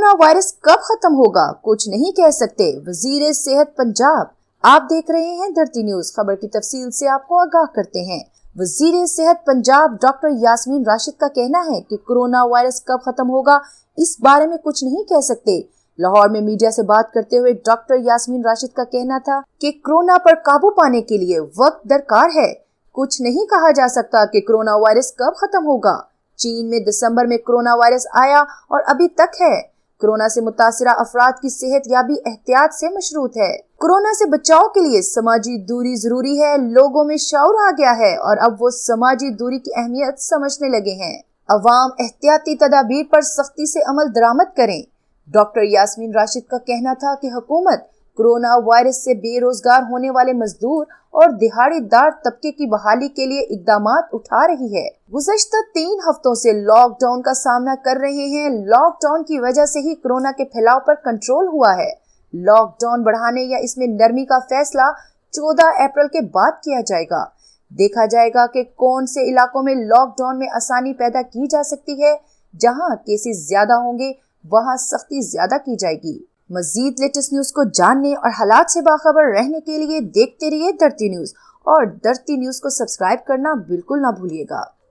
Corona virus कब खत्म होगा कुछ नहीं कह सकते, वजीर सेहत पंजाब। आप देख रहे हैं धरती न्यूज। खबर की तफसील से आपको आगाह करते हैं। वजीर सेहत पंजाब डॉक्टर यास्मीन राशिद का कहना है कि कोरोना वायरस कब खत्म होगा इस बारे में कुछ नहीं कह सकते। लाहौर में मीडिया से बात करते हुए डॉक्टर यास्मीन राशिद का कहना था कि कोरोना पर काबू पाने के लिए वक्त दरकार है। कुछ नहीं कहा जा सकता कि कोरोना वायरस कब खत्म होगा। चीन में दिसंबर में कोरोना वायरस आया और अभी तक है। कोरोना से मुतासिरा अफराद की सेहत याबी एहतियात से मशरूत है। कोरोना से बचाव के लिए समाजी दूरी जरूरी है। लोगों में शऊर आ गया है और अब वो समाजी दूरी की अहमियत समझने लगे हैं। अवाम एहतियाती तदाबीर पर सख्ती से अमल दरामद करें। डॉक्टर यास्मीन राशिद का कहना था कि हुकूमत कोरोना वायरस से बेरोजगार होने वाले मजदूर और दिहाड़ीदार तबके की बहाली के लिए इकदामात उठा रही है। गुज़श्ता 3 हफ्तों से लॉकडाउन का सामना कर रहे हैं। लॉकडाउन की वजह से ही कोरोना के फैलाव पर कंट्रोल हुआ है। लॉकडाउन बढ़ाने या इसमें नरमी का फैसला 14 अप्रैल के बाद किया जाएगा। देखा जाएगा कि कौन से इलाकों में लॉकडाउन में आसानी पैदा की जा सकती है। जहां केसेस ज्यादा होंगे वहां सख्ती ज्यादा की जाएगी। मजीद लेटेस्ट न्यूज को जानने और हालात से बाखबर रहने के लिए देखते रहिए धरती न्यूज और धरती न्यूज को सब्सक्राइब करना बिल्कुल ना भूलिएगा।